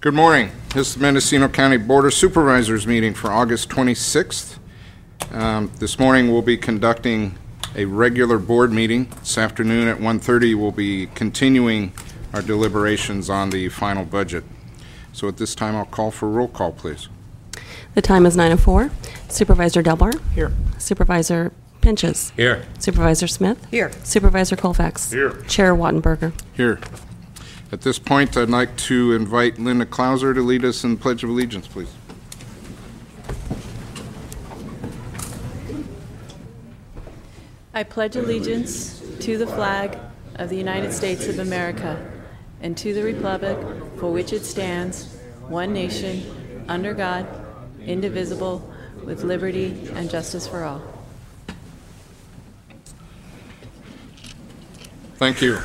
Good morning. This is the Mendocino County Board of Supervisors meeting for August 26th. This morning we'll be conducting a regular board meeting. This afternoon at 1:30 we'll be continuing our deliberations on the final budget. So at this time I'll call for roll call, please. The time is 9:04. Supervisor Delbar? Here. Supervisor Pinches? Here. Supervisor Smith? Here. Supervisor Colfax? Here. Chair Wattenberger? Here. At this point, I'd like to invite Linda Klauser to lead us in the Pledge of Allegiance, please. I pledge allegiance to the flag of the United States of America and to the republic for which it stands, one nation, under God, indivisible, with liberty and justice for all. Thank you.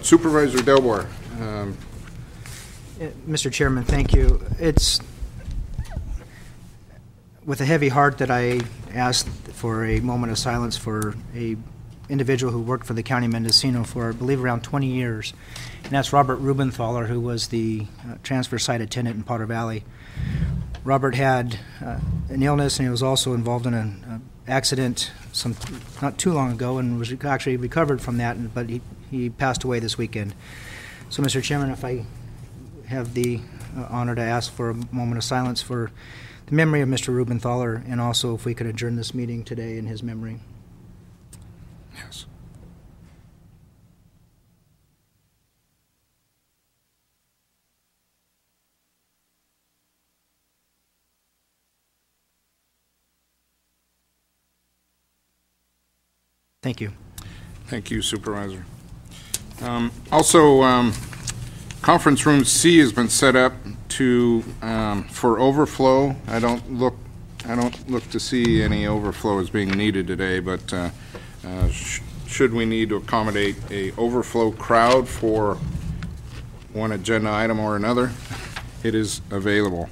Supervisor Delbar. Mr. Chairman, thank you. It's with a heavy heart that I asked for a moment of silence for a individual who worked for the County of Mendocino for, I believe, around 20 years, and that's Robert Rubenthaler, who was the transfer site attendant in Potter Valley. Robert had an illness, and he was also involved in an accident not too long ago, and was actually recovered from that, but he passed away this weekend. So, Mr. Chairman, if I have the honor to ask for a moment of silence for the memory of Mr. Rubenthaler, and also if we could adjourn this meeting today in his memory. Yes. Thank you. Thank you, Supervisor. Conference room C has been set up for overflow. I don't look to see any overflow as being needed today, but should we need to accommodate a overflow crowd for one agenda item or another, it is available.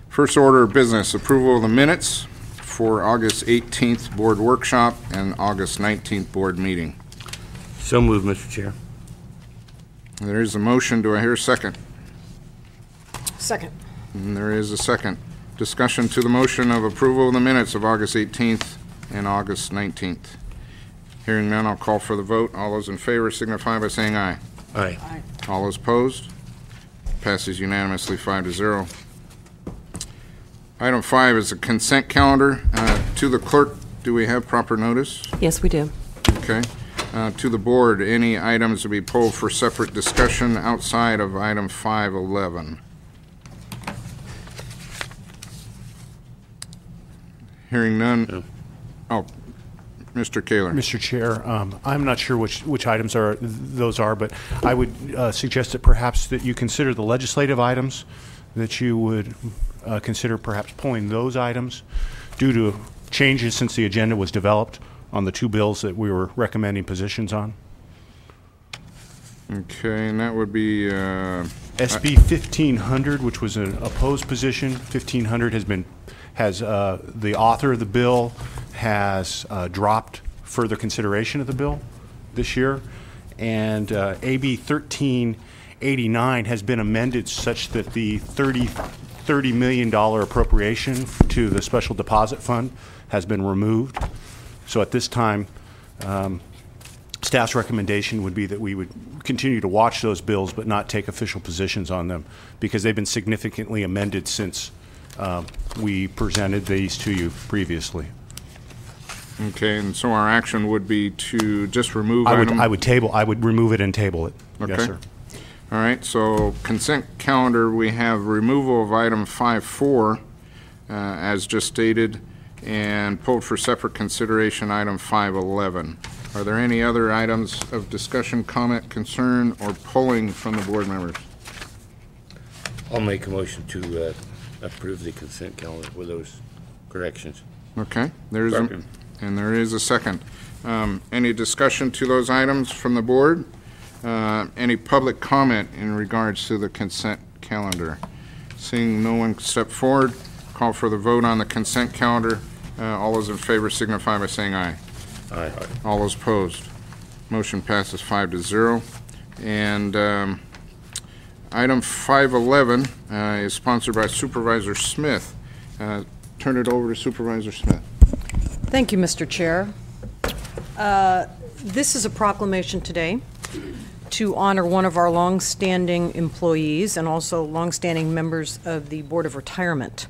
First order of business: approval of the minutes for August 18th board workshop and August 19th board meeting. So moved, Mr. Chair. There is a motion. Do I hear a second? Second. And there is a second. Discussion to the motion of approval of the minutes of August 18th and August 19th. Hearing none, I'll call for the vote. All those in favor signify by saying aye. Aye. Aye. All those opposed? Passes unanimously 5-0. Item 5 is the consent calendar. To the clerk, do we have proper notice? Yes, we do. Okay. To the board, any items to be pulled for separate discussion outside of item 511? Hearing none. No. Oh, Mr. Kaler. Mr. Chair, I'm not sure which items those are, but I would suggest that perhaps that you consider the legislative items, that you would consider perhaps pulling those items due to changes since the agenda was developed on the two bills that we were recommending positions on. Okay, and that would be SB 1500, which was an opposed position. 1500 has the author of the bill has dropped further consideration of the bill this year, and AB 1389 has been amended such that the $30 million appropriation to the special deposit fund has been removed. So at this time, staff's recommendation would be that we would continue to watch those bills but not take official positions on them, because they've been significantly amended since we presented these to you previously. okay, and so our action would be to just remove I item. would remove it and table it. Okay. Yes, sir. All right, so consent calendar, we have removal of item 5.4 as just stated, and pulled for separate consideration item 5.11. Are there any other items of discussion, comment, concern, or pulling from the board members? I'll make a motion to approve the consent calendar with those corrections. Okay, there is Second. and there is a second. Any discussion to those items from the board? Any public comment in regards to the consent calendar? Seeing no one step forward, call for the vote on the consent calendar. All those in favor signify by saying aye. Aye. All those opposed. Motion passes 5-0. And Item 511 is sponsored by Supervisor Smith. Turn it over to Supervisor Smith. Thank you, Mr. Chair. This is a proclamation today to honor one of our longstanding employees and also longstanding members of the Board of Retirement.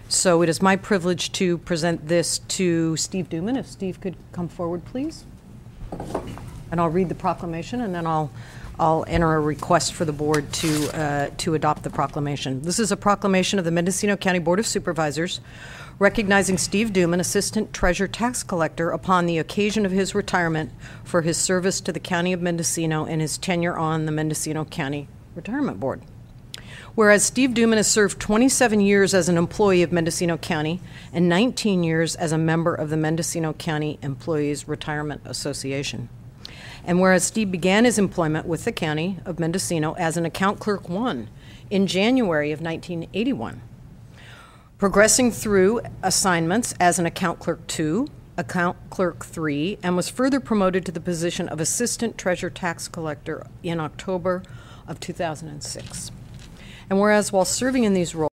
So it is my privilege to present this to Steve Duman. If Steve could come forward, please. And I'll read the proclamation, and then I'll enter a request for the board to adopt the proclamation. This is a proclamation of the Mendocino County Board of Supervisors recognizing Steve Duman, Assistant Treasurer Tax Collector, upon the occasion of his retirement for his service to the County of Mendocino and his tenure on the Mendocino County Retirement Board. Whereas Steve Duman has served 27 years as an employee of Mendocino County and 19 years as a member of the Mendocino County Employees Retirement Association. And whereas Steve began his employment with the County of Mendocino as an Account Clerk 1 in January of 1981, progressing through assignments as an Account Clerk 2, Account Clerk 3, and was further promoted to the position of Assistant Treasurer Tax Collector in October of 2006. And whereas while serving in these roles,